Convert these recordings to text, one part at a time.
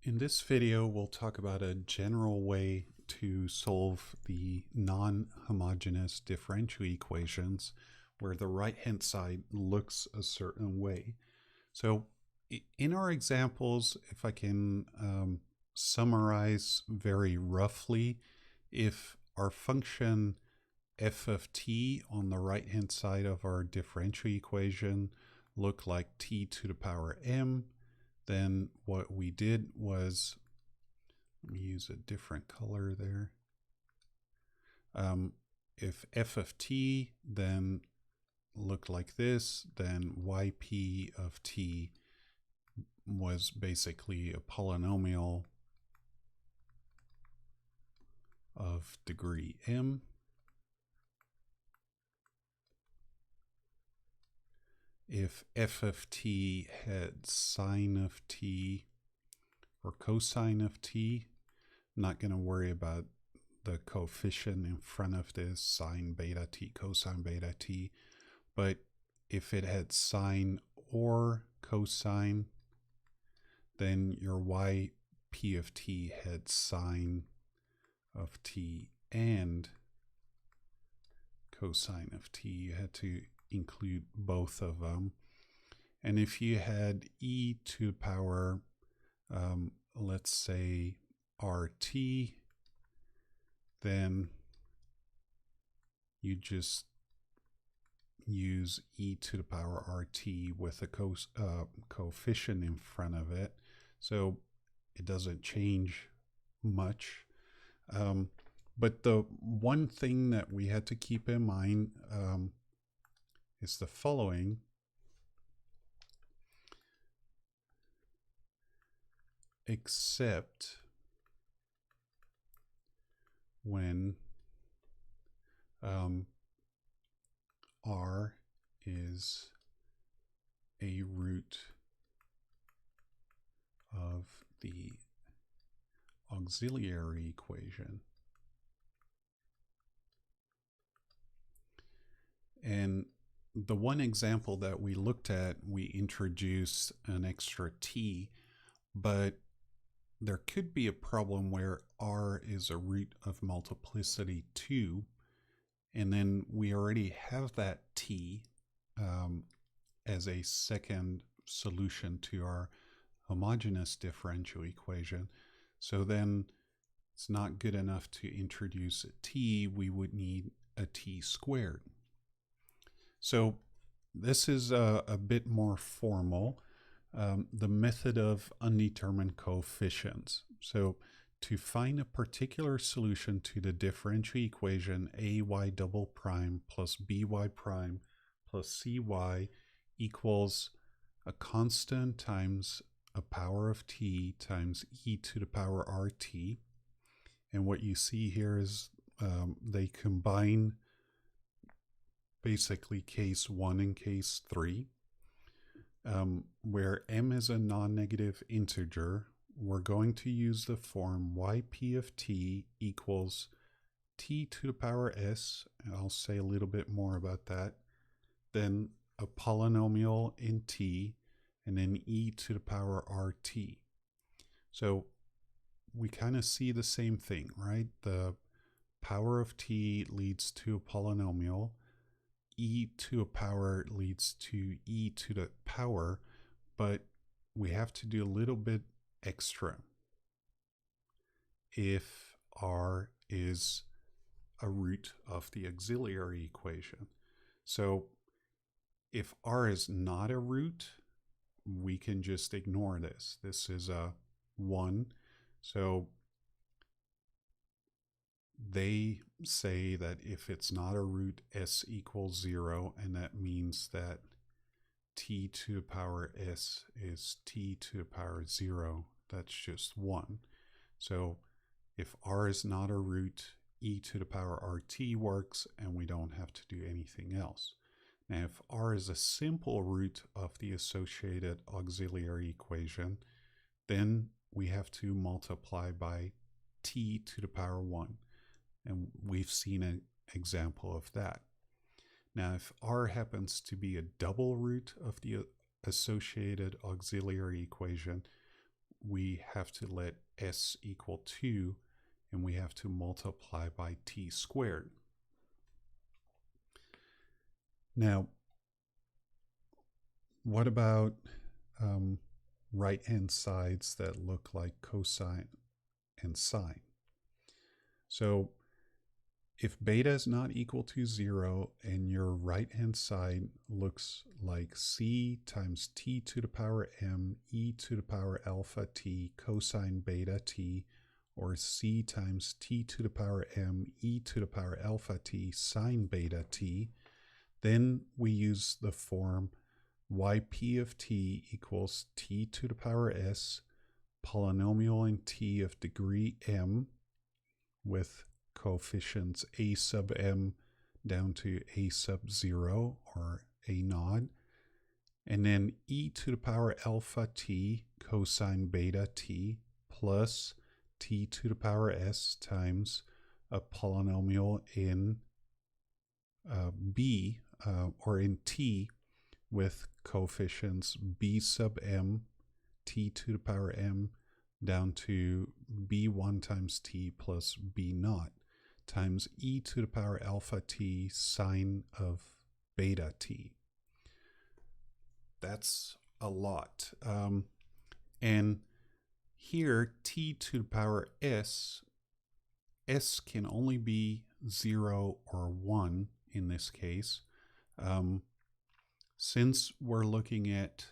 In this video, we'll talk about a general way to solve the non-homogeneous differential equations where the right-hand side looks a certain way. So in our examples, if I can summarize very roughly, if our function f of t on the right-hand side of our differential equation looked like t to the power m, then what we did was, let me use a different color there. If f of t then looked like this, then yp of t was basically a polynomial of degree m. If f of t had sine of t or cosine of t, I'm not going to worry about the coefficient in front of this, sine beta t, cosine beta t, but if it had sine or cosine, then your yp of t had sine of t and cosine of t. You had to include both of them. And if you had e to the power, let's say rt, then you just use e to the power rt with a coefficient in front of it. So it doesn't change much. But the one thing that we had to keep in mind is the following. Except when r is a root of the auxiliary equation. And the one example that we looked at, we introduced an extra t, but there could be a problem where r is a root of multiplicity 2, and then we already have that t as a second solution to our homogeneous differential equation. So then it's not good enough to introduce a t, we would need a t squared. So this is a bit more formal. The method of undetermined coefficients. So to find a particular solution to the differential equation ay double prime plus by prime plus cy equals a constant times a power of t times e to the power rt. And what you see here is they combine basically case 1 and case 3. Where m is a non-negative integer, we're going to use the form yp of t equals t to the power s, and I'll say a little bit more about that, then a polynomial in t, and then e to the power rt. So we kind of see the same thing, right? The power of t leads to a polynomial, e to a power leads to e to the power, but we have to do a little bit extra if r is a root of the auxiliary equation. So if r is not a root, we can just ignore this. This is a 1. So they say that if it's not a root, s equals 0, and that means that t to the power s is t to the power 0. That's just 1. So if r is not a root, e to the power rt works, and we don't have to do anything else. Now, if r is a simple root of the associated auxiliary equation, then we have to multiply by t to the power 1. And we've seen an example of that. Now, if r happens to be a double root of the associated auxiliary equation, we have to let s equal 2, and we have to multiply by t squared. Now, what about right-hand sides that look like cosine and sine? So if beta is not equal to 0 and your right-hand side looks like c times t to the power m e to the power alpha t cosine beta t, or c times t to the power m e to the power alpha t sine beta t, then we use the form yp of t equals t to the power s, polynomial in t of degree m, with coefficients a sub m down to a sub 0 or a naught, and then e to the power alpha t cosine beta t plus t to the power s times a polynomial in b or in t with coefficients b sub m t to the power m down to b1 times t plus b naught times e to the power alpha t sine of beta t. That's a lot. And here, t to the power s can only be 0 or 1 in this case. Since we're looking at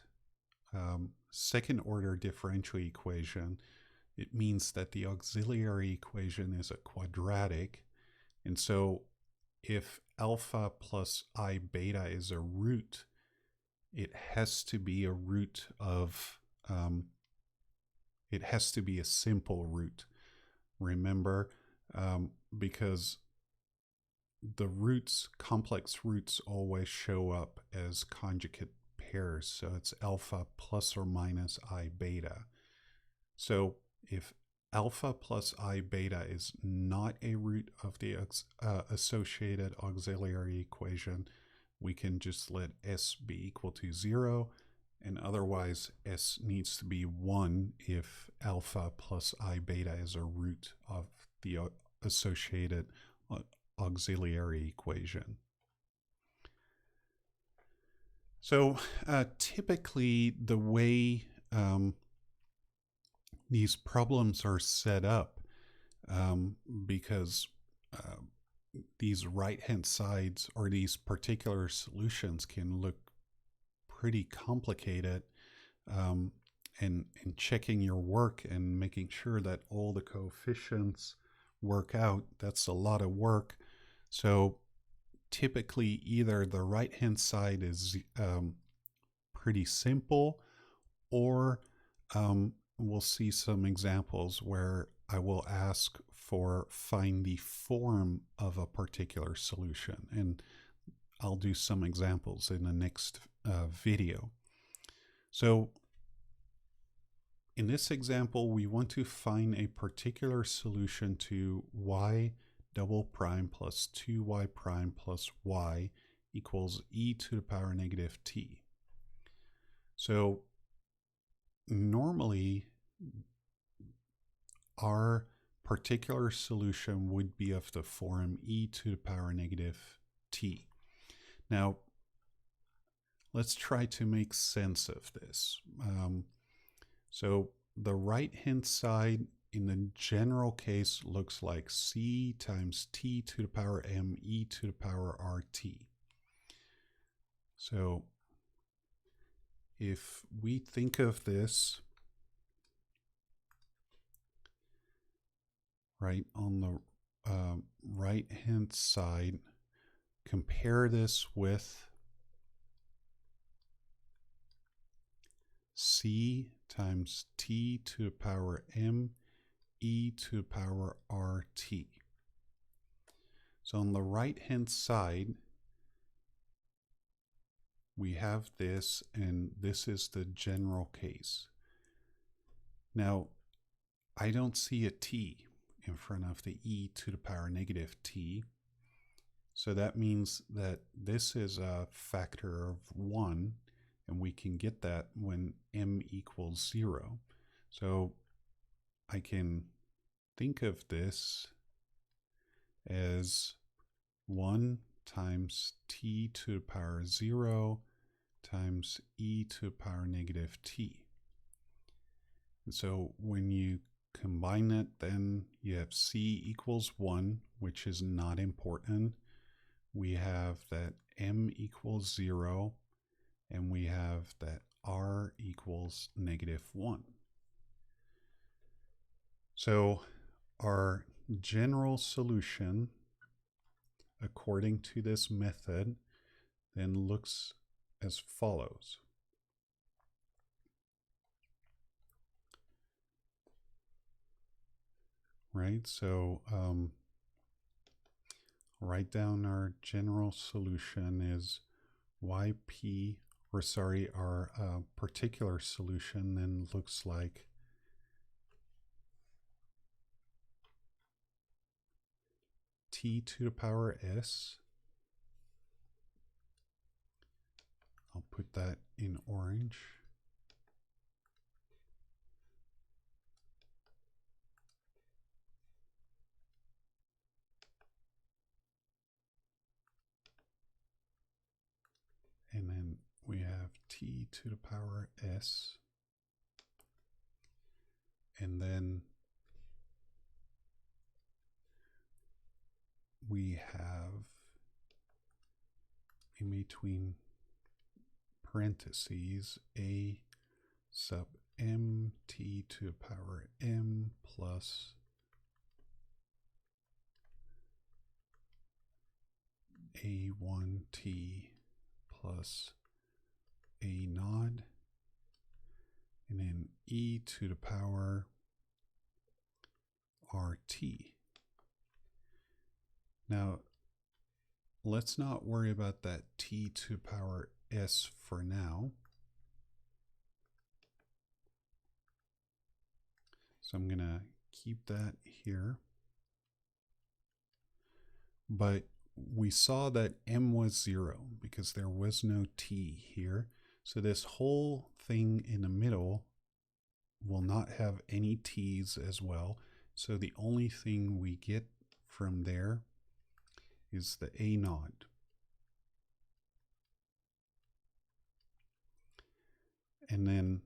second order differential equation, it means that the auxiliary equation is a quadratic. And so if alpha plus I beta is a root, it has to be a root of, it has to be a simple root. Remember, because the roots, complex roots, always show up as conjugate pairs. So it's alpha plus or minus I beta. So if alpha plus I beta is not a root of the associated auxiliary equation, we can just let s be equal to 0, and otherwise s needs to be 1 if alpha plus I beta is a root of the associated auxiliary equation. So typically the way these problems are set up, because these right-hand sides or these particular solutions can look pretty complicated, and checking your work and making sure that all the coefficients work out, that's a lot of work. So typically either the right-hand side is pretty simple, or we'll see some examples where I will ask for find the form of a particular solution, and I'll do some examples in the next video. So in this example, we want to find a particular solution to y double prime plus 2y prime plus y equals e to the power negative t. So normally our particular solution would be of the form e to the power negative t. Now, let's try to make sense of this. So the right-hand side in the general case looks like c times t to the power m e to the power rt. So if we think of this right on the right-hand side, compare this with c times t to the power m e to the power rt. So on the right-hand side, we have this, and this is the general case. Now, I don't see a t in front of the e to the power negative t. So that means that this is a factor of 1, and we can get that when m equals 0. So I can think of this as 1 times t to the power 0 times e to the power negative t. And so when you combine it, then you have c equals 1, which is not important. We have that m equals 0, and we have that r equals negative 1. So our general solution, according to this method, then looks as follows. Right, so write down our general solution is yp, or sorry, our particular solution then looks like t to the power s. I'll put that in orange. And then we have t to the power s. And then we have in between parentheses a sub m t to the power m plus a1t plus a naught, and then e to the power rt. Now, let's not worry about that t to the power s for now. So I'm going to keep that here. But we saw that m was 0 because there was no t here. So this whole thing in the middle will not have any t's as well. So the only thing we get from there is the a naught. And then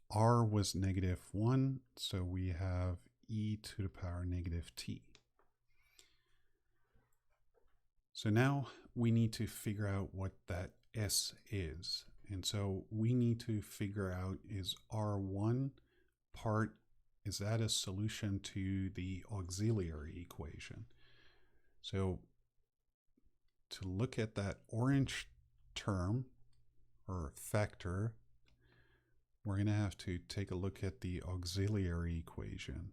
r was negative 1, so we have e to the power negative t. So now we need to figure out what that s is. And so we need to figure out, is r1 part, is that a solution to the auxiliary equation? So to look at that orange term or factor, we're going to have to take a look at the auxiliary equation.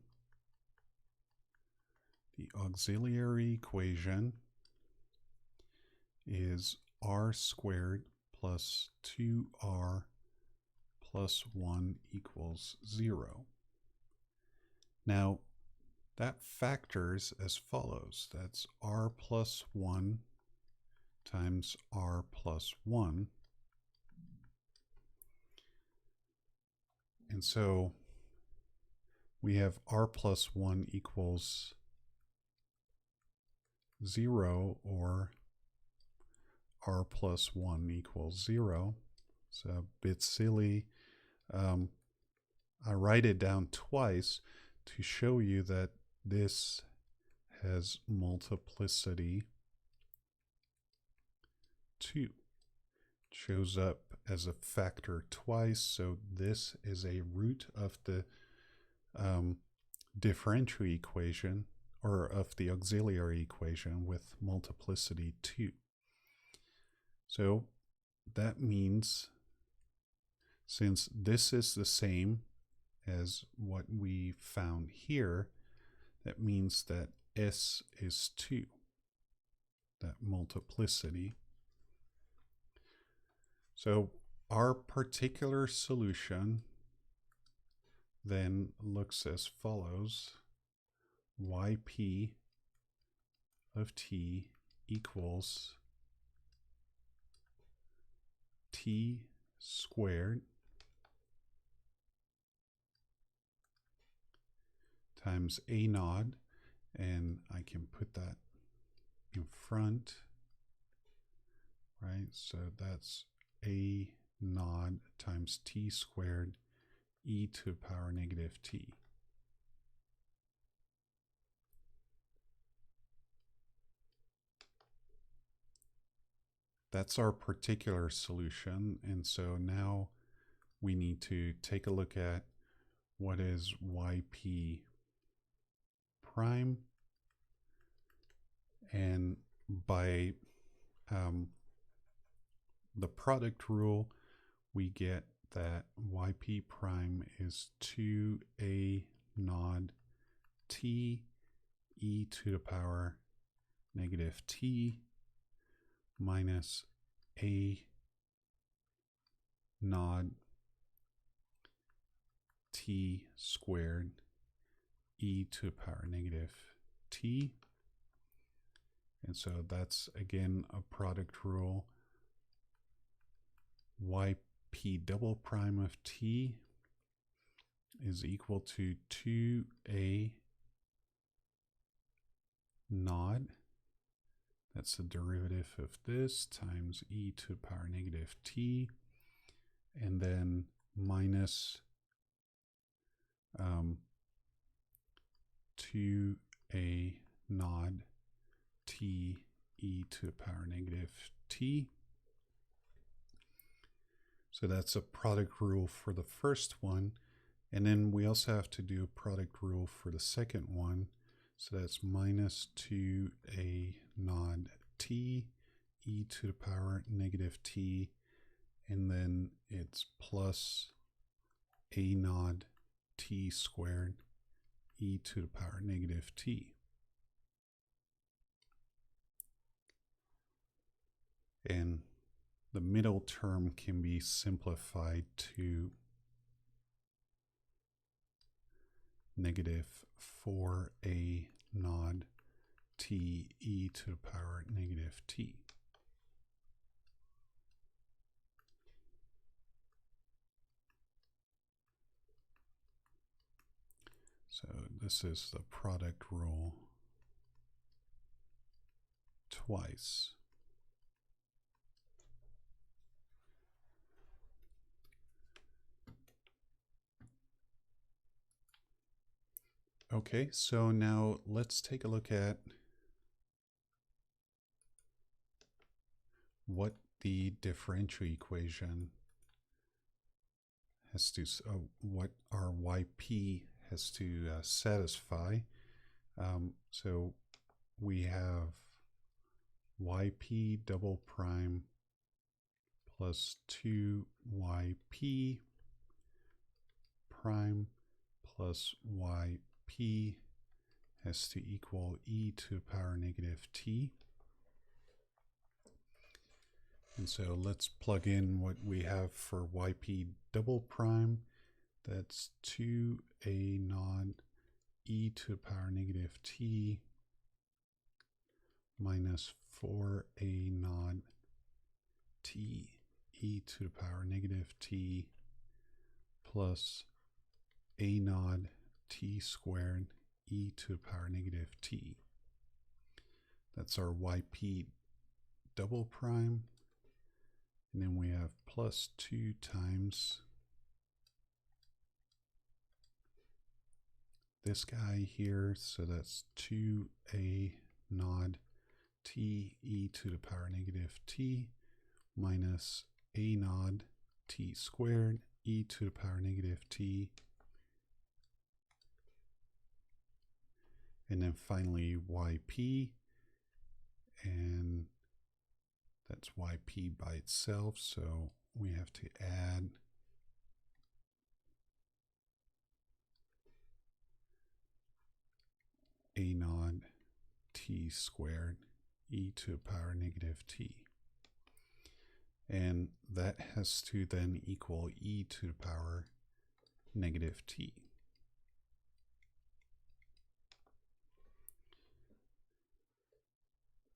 The auxiliary equation is r squared plus 2r plus 1 equals 0. Now, that factors as follows. That's r plus 1 times r plus 1. And so we have r plus 1 equals 0, or r plus 1 equals 0. It's a bit silly. I write it down twice to show you that this has multiplicity 2. It shows up as a factor twice, so this is a root of the differential equation, or of the auxiliary equation, with multiplicity 2. So that means, since this is the same as what we found here, that means that s is 2, that multiplicity. So our particular solution then looks as follows. Yp of t equals t squared times a naught, and I can put that in front, right? So that's a naught times t squared e to the power negative t. That's our particular solution, and so now we need to take a look at what is yp prime, and by the product rule, we get that yp prime is 2a naught t e to the power negative t minus a naught t squared e to the power negative t. And so that's again a product rule. Yp double prime of t is equal to 2a naught, that's the derivative of this, times e to the power negative t, and then minus 2a naught t e to the power negative t. So that's a product rule for the first one. And then we also have to do a product rule for the second one. So that's minus 2a naught t e to the power negative t. And then it's plus a naught t squared e to the power negative t. And the middle term can be simplified to negative 4a naught t e to the power negative t. So this is the product rule twice. Okay, so now let's take a look at what the differential equation has to, what our yp has to satisfy. So we have yp double prime plus 2yp prime plus yp has to equal e to the power negative t. And so let's plug in what we have for yp double prime. That's 2a naught e to the power negative t minus 4a naught t e to the power negative t plus a naught t squared e to the power negative t. That's our yp double prime. And then we have plus 2 times this guy here. So that's 2a naught t e to the power negative t minus a naught t squared e to the power negative t. And then finally yp, and that's yp by itself, so we have to add a naught t squared e to the power negative t. And that has to then equal e to the power negative t.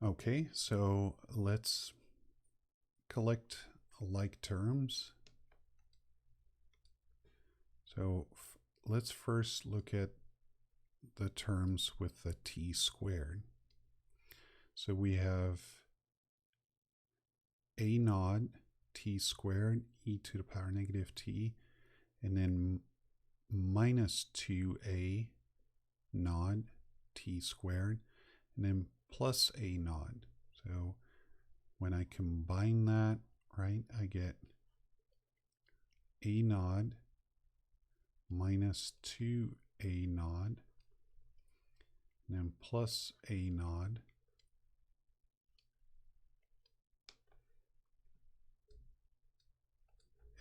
Okay, so let's collect like terms. So let's first look at the terms with the t squared. So we have a naught t squared e to the power negative t, and then minus 2a naught t squared, and then plus a naught. So when I combine that, right, I get a naught minus 2a naught, and then plus a naught,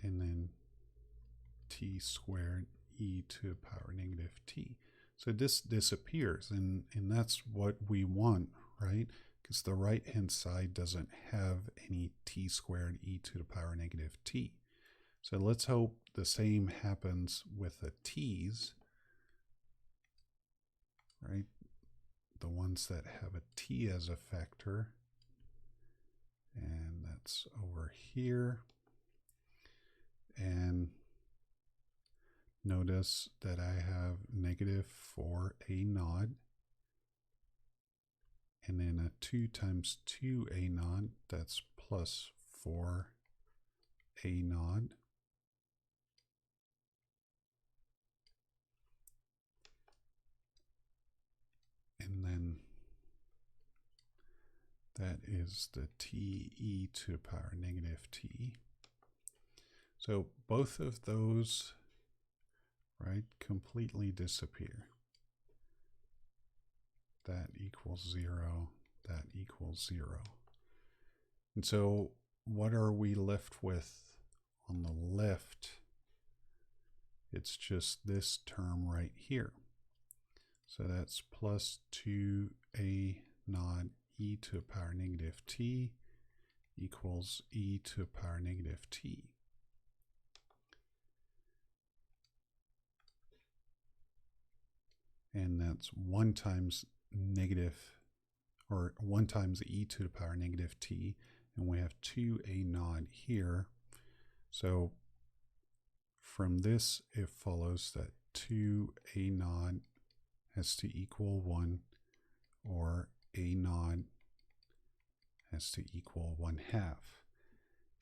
and then t squared e to the power negative t. So this disappears, and that's what we want, right? Because the right-hand side doesn't have any t squared e to the power negative t. So let's hope the same happens with the t's, right? The ones that have a t as a factor, and that's over here. And notice that I have negative 4a naught, and then a 2 times 2a naught, that's plus 4a naught. And then that is the t e to the power negative t. So both of those, right, completely disappear. That equals 0, that equals 0. And so what are we left with on the left? It's just this term right here. So that's plus 2a naught e to the power negative t equals e to the power negative t. And that's 1 times negative, or 1 times e to the power negative t, and we have 2a naught here. So from this, it follows that 2a naught has to equal 1, or a naught has to equal 1/2.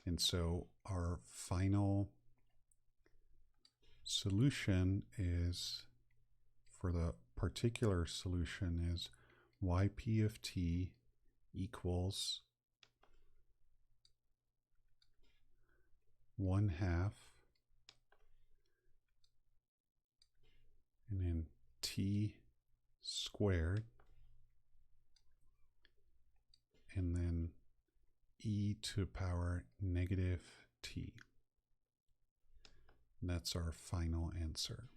And so our final solution is, for the particular solution, is yp of t equals 1/2, and then t squared, and then e to the power negative t. And that's our final answer.